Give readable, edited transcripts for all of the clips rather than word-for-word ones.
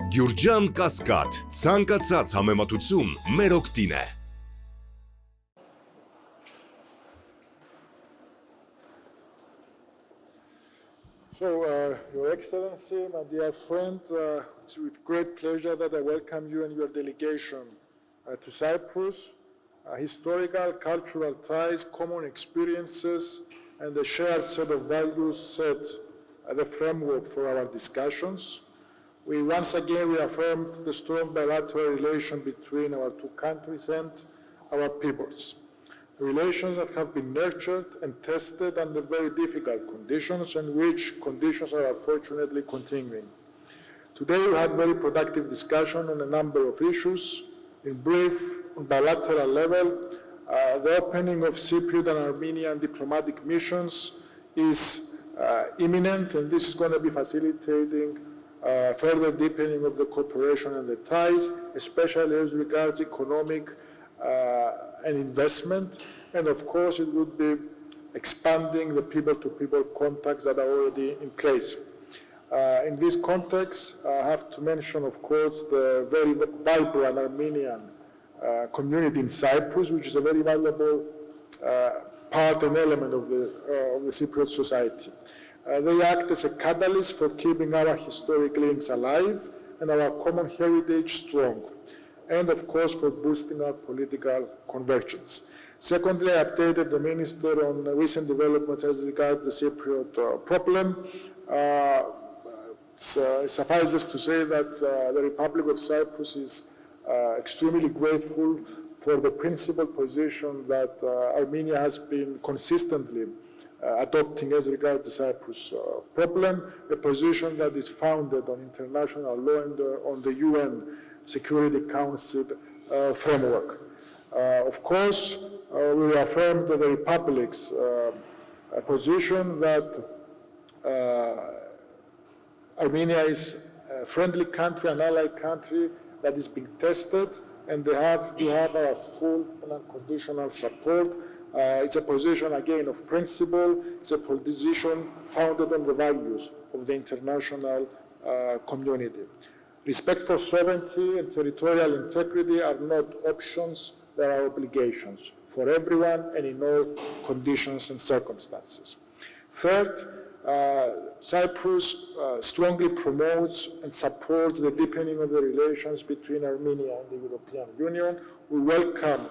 Գյուրջան Կասկադ, ցանկացած համեմատություն մեր օգտին է։ So, Your Excellency, my dear friend, it's with great pleasure that I welcome you and your delegation to Cyprus. Historical, cultural ties, common experiences, and a shared set of values set the framework for our discussions. We once again reaffirmed the strong bilateral relation between our two countries and our peoples. Relations that have been nurtured and tested under very difficult conditions and which conditions are unfortunately continuing. Today we had very productive discussion on a number of issues. In brief, on bilateral level, the opening of Cypriot and Armenian diplomatic missions is imminent, and this is going to be facilitating further deepening of the cooperation and the ties, especially as regards economic and investment, and of course it would be expanding the people-to-people contacts that are already in place. In this context, I have to mention, of course, the very vibrant Armenian community in Cyprus, which is a very valuable part and element of the Cypriot society. They act as a catalyst for keeping our historic links alive and our common heritage strong, and of course for boosting our political convergence. Secondly, I updated the Minister on recent developments as regards the Cypriot problem. Suffices to say that the Republic of Cyprus is extremely grateful for the principled position that Armenia has been consistently adopting as regards the Cyprus problem, a position that is founded on international law and on the UN Security Council framework. Of course, we reaffirmed the Republic's position that Armenia is a friendly country, an allied country that is being tested, and you have our full and unconditional support. It's a position, again, of principle. It's a position founded on the values of the international community. Respect for sovereignty and territorial integrity are not options, they are obligations for everyone and in all conditions and circumstances. Third, Cyprus strongly promotes and supports the deepening of the relations between Armenia and the European Union. We welcome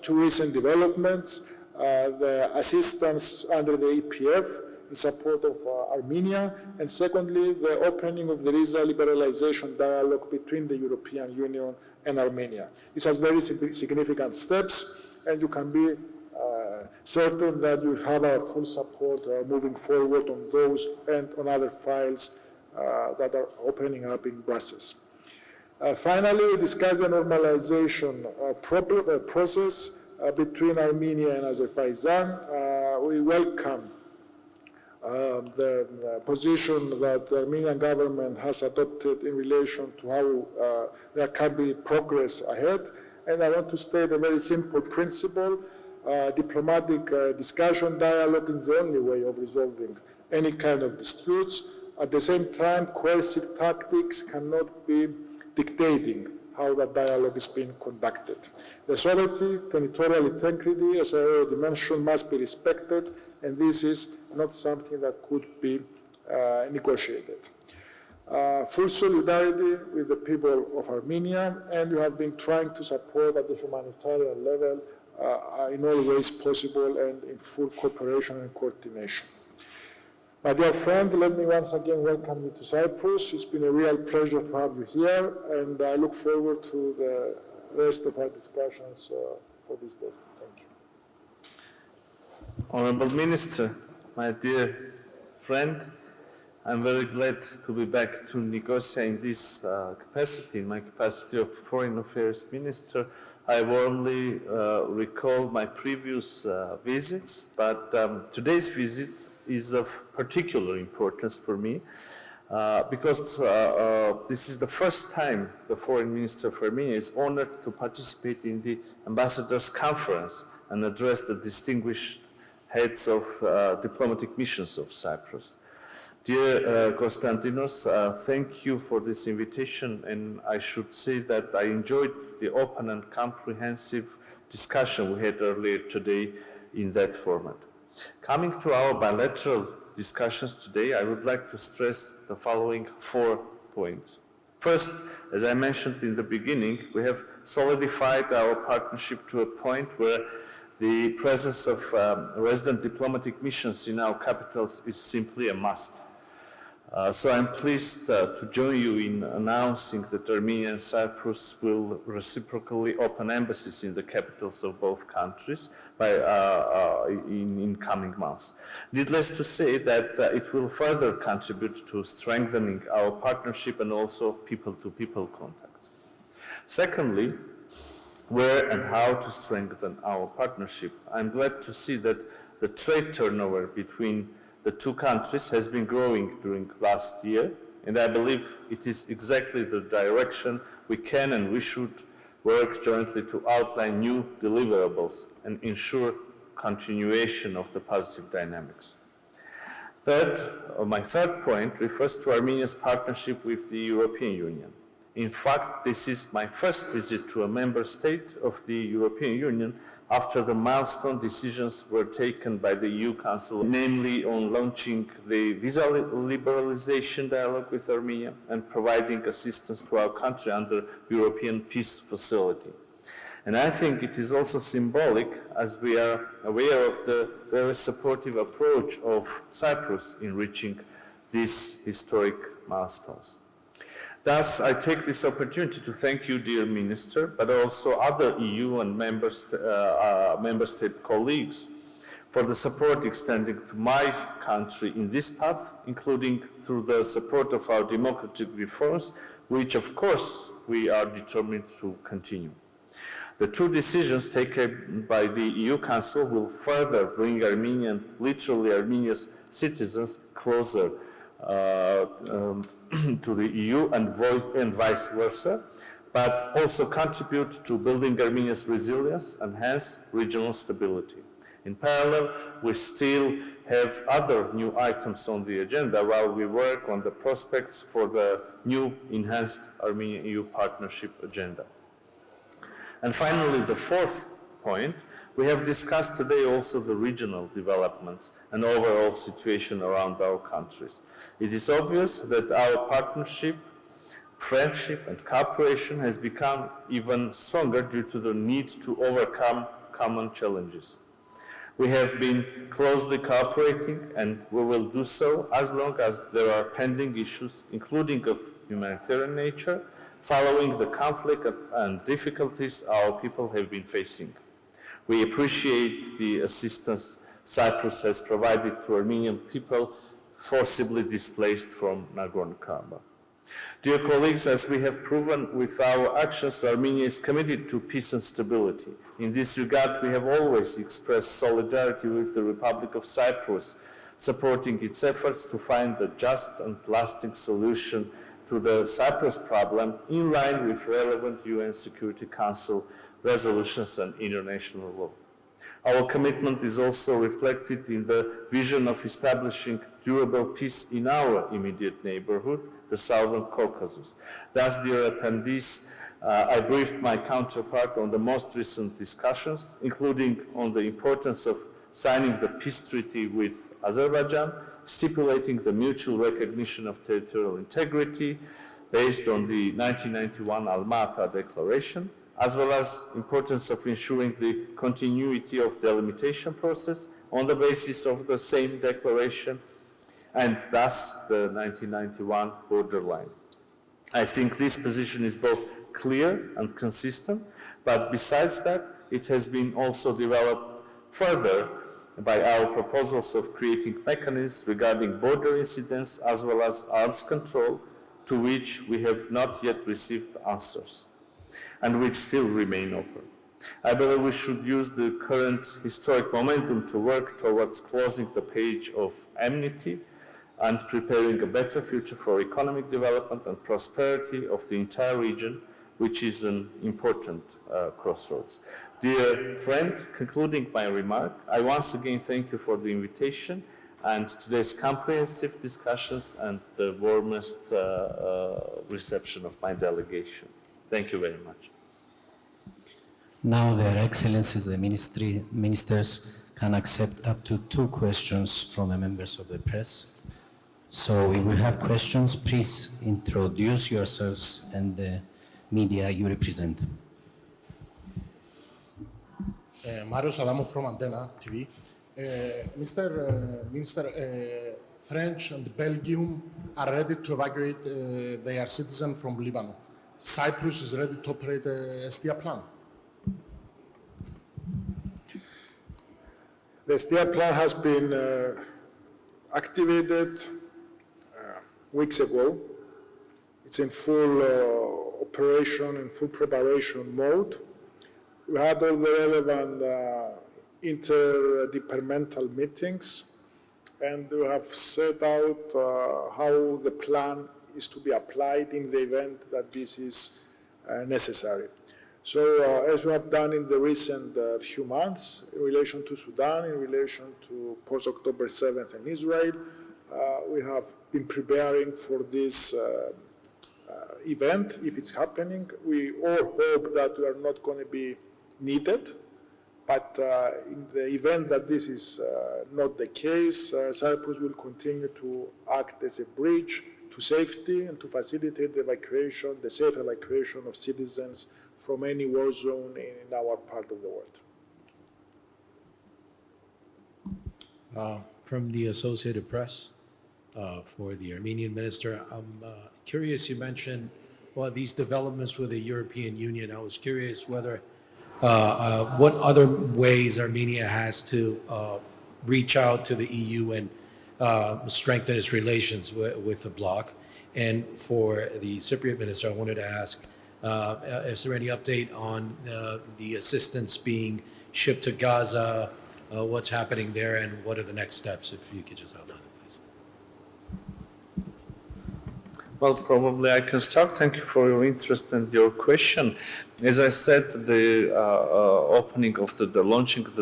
two recent developments, the assistance under the EPF in support of Armenia, and secondly, the opening of the visa liberalization dialogue between the European Union and Armenia. These are very significant steps, and you can be certain that you have our full support moving forward on those and on other files that are opening up in Brussels. Finally, we discussed the normalization process between Armenia and Azerbaijan. We welcome the position that the Armenian government has adopted in relation to how there can be progress ahead. And I want to state a very simple principle. Diplomatic discussion, dialogue is the only way of resolving any kind of disputes. At the same time, coercive tactics cannot be dictating how that dialogue is being conducted. The sovereignty, territorial integrity, as I already mentioned, must be respected, and this is not something that could be negotiated. Full solidarity with the people of Armenia, and we have been trying to support at the humanitarian level in all ways possible and in full cooperation and coordination. My dear friend, let me once again welcome you to Cyprus. It's been a real pleasure to have you here, and I look forward to the rest of our discussions for this day. Thank you. Honorable Minister, my dear friend, I'm very glad to be back to Nicosia in this capacity, in my capacity of Foreign Affairs Minister. I warmly recall my previous visits, but today's visit is of particular importance for me because this is the first time the Foreign Minister for me is honored to participate in the Ambassadors' Conference and address the distinguished heads of diplomatic missions of Cyprus. Dear Konstantinos, thank you for this invitation, and I should say that I enjoyed the open and comprehensive discussion we had earlier today in that format. Coming to our bilateral discussions today, I would like to stress the following 4 points. First, as I mentioned in the beginning, we have solidified our partnership to a point where the presence of resident diplomatic missions in our capitals is simply a must. So I'm pleased to join you in announcing that Armenia and Cyprus will reciprocally open embassies in the capitals of both countries in coming months. Needless to say that it will further contribute to strengthening our partnership and also people-to-people contacts. Secondly, where and how to strengthen our partnership. I'm glad to see that the trade turnover between the 2 countries has been growing during last year, and I believe it is exactly the direction we can and we should work jointly to outline new deliverables and ensure continuation of the positive dynamics. Third, my third point refers to Armenia's partnership with the European Union. In fact, this is my first visit to a member state of the European Union after the milestone decisions were taken by the EU Council, namely on launching the visa liberalization dialogue with Armenia and providing assistance to our country under European Peace Facility. And I think it is also symbolic, as we are aware of the very supportive approach of Cyprus in reaching these historic milestones. Thus, I take this opportunity to thank you, dear Minister, but also other EU and member state colleagues for the support extending to my country in this path, including through the support of our democratic reforms, which of course we are determined to continue. The 2 decisions taken by the EU Council will further bring literally Armenia's citizens closer to the EU and vice versa, but also contribute to building Armenia's resilience and hence regional stability. In parallel, we still have other new items on the agenda while we work on the prospects for the new enhanced Armenia-EU partnership agenda. And finally, the 4th point, we have discussed today also the regional developments and overall situation around our countries. It is obvious that our partnership, friendship, and cooperation has become even stronger due to the need to overcome common challenges. We have been closely cooperating, and we will do so as long as there are pending issues, including of humanitarian nature, following the conflict and difficulties our people have been facing. We appreciate the assistance Cyprus has provided to Armenian people forcibly displaced from Nagorno-Karabakh. Dear colleagues, as we have proven with our actions, Armenia is committed to peace and stability. In this regard, we have always expressed solidarity with the Republic of Cyprus, supporting its efforts to find a just and lasting solution to the Cyprus problem in line with relevant UN Security Council resolutions and international law. Our commitment is also reflected in the vision of establishing durable peace in our immediate neighborhood, the Southern Caucasus. Thus, dear attendees, I briefed my counterpart on the most recent discussions, including on the importance of signing the peace treaty with Azerbaijan, stipulating the mutual recognition of territorial integrity based on the 1991 Alma-Ata Declaration, as well as importance of ensuring the continuity of the delimitation process on the basis of the same declaration and thus the 1991 borderline. I think this position is both clear and consistent, but besides that, it has been also developed further by our proposals of creating mechanisms regarding border incidents as well as arms control, to which we have not yet received answers and which still remain open. I believe we should use the current historic momentum to work towards closing the page of enmity and preparing a better future for economic development and prosperity of the entire region, which is an important crossroads. Dear friend, concluding my remark, I once again thank you for the invitation and today's comprehensive discussions and the warmest reception of my delegation. Thank you very much. Now, Their Excellencies, the ministers can accept up to 2 questions from the members of the press. So if we have questions, please introduce yourselves and the media you represent. Mario Adamo from Antenna TV. Mr. Minister, French and Belgium are ready to evacuate their citizens from Lebanon. Cyprus is ready to operate a STIA plan. The STIA plan has been activated weeks ago. It's in full operation, in full preparation mode. We had all the relevant interdepartmental meetings, and we have set out how the plan is to be applied in the event that this is necessary. So, as we have done in the recent few months, in relation to Sudan, in relation to post-October 7th and Israel, we have been preparing for this event, if it's happening. We all hope that we are not going to be needed, but in the event that this is not the case, Cyprus will continue to act as a bridge to safety and to facilitate the evacuation, the safe evacuation of citizens from any war zone in our part of the world. From the Associated Press, for the Armenian minister, I'm curious, you mentioned, well, these developments with the European Union. I was curious whether, what other ways Armenia has to reach out to the EU and strengthen its relations with the bloc. And for the Cypriot minister, I wanted to ask, is there any update on the assistance being shipped to Gaza? What's happening there, and what are the next steps? If you could just outline it, please. Well, probably I can start. Thank you for your interest and your question. As I said, the opening of the launching of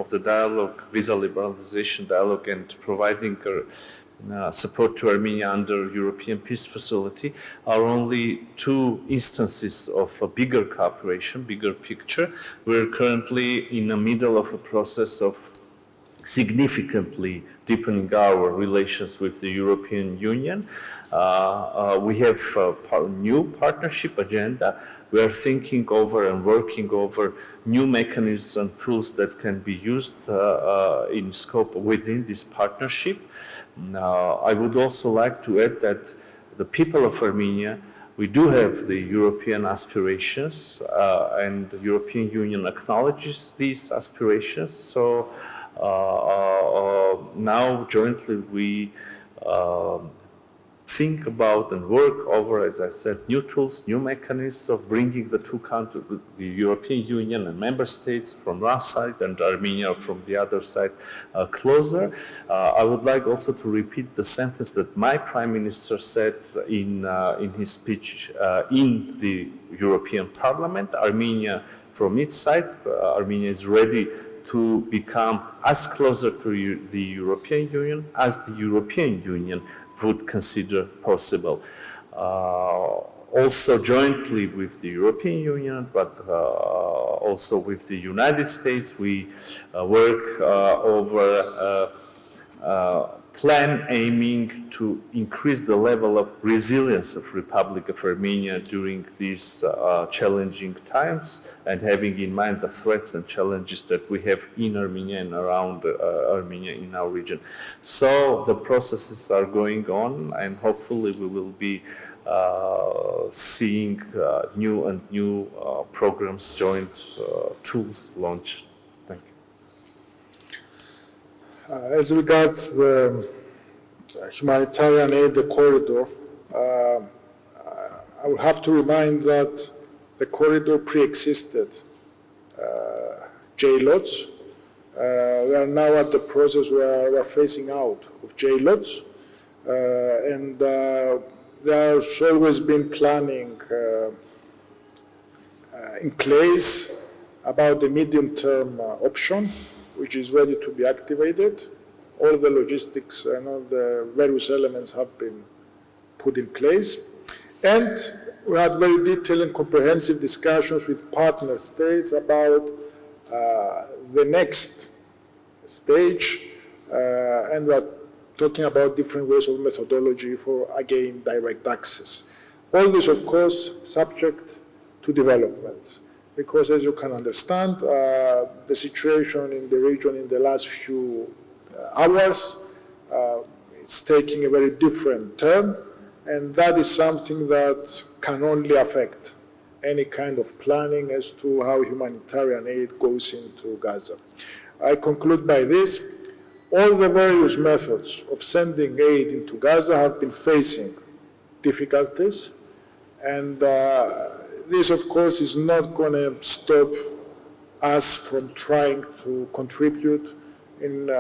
the dialogue, visa liberalization dialogue, and providing support to Armenia under European Peace Facility are only 2 instances of a bigger cooperation, bigger picture. We're currently in the middle of a process of significantly deepening our relations with the European Union. We have a new partnership agenda. We are thinking over and working over new mechanisms and tools that can be used in scope within this partnership. I would also like to add that the people of Armenia, we do have the European aspirations, and the European Union acknowledges these aspirations. So now jointly we think about and work over, as I said, new tools, new mechanisms of bringing the 2 countries, the European Union and member states from one side and Armenia from the other side, closer. I would like also to repeat the sentence that my Prime Minister said in his speech in the European Parliament. Armenia, from its side, Armenia is ready to become as closer to the European Union as the European Union would consider possible. Also jointly with the European Union, but also with the United States, we work over a plan aiming to increase the level of resilience of Republic of Armenia during these challenging times, and having in mind the threats and challenges that we have in Armenia and around Armenia in our region. So the processes are going on, and hopefully we will be seeing new programs, joint tools launched. As regards the humanitarian aid, the corridor, I would have to remind that the corridor pre-existed J-lots. We are now at the process where we are phasing out of J-lots, and there's always been planning in place about the medium-term option, which is ready to be activated. all the logistics and all the various elements have been put in place. And we had very detailed and comprehensive discussions with partner states about the next stage, and we are talking about different ways of methodology for, again, direct access. All this, of course, subject to developments, because as you can understand, the situation in the region in the last few hours is taking a very different turn, and that is something that can only affect any kind of planning as to how humanitarian aid goes into Gaza. I conclude by this. All the various methods of sending aid into Gaza have been facing difficulties, and this, of course, is not going to stop us from trying to contribute in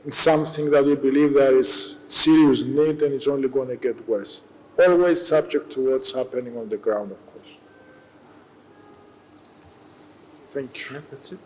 something that we believe there is serious need and it's only going to get worse. Always subject to what's happening on the ground, of course. Thank you. That's it.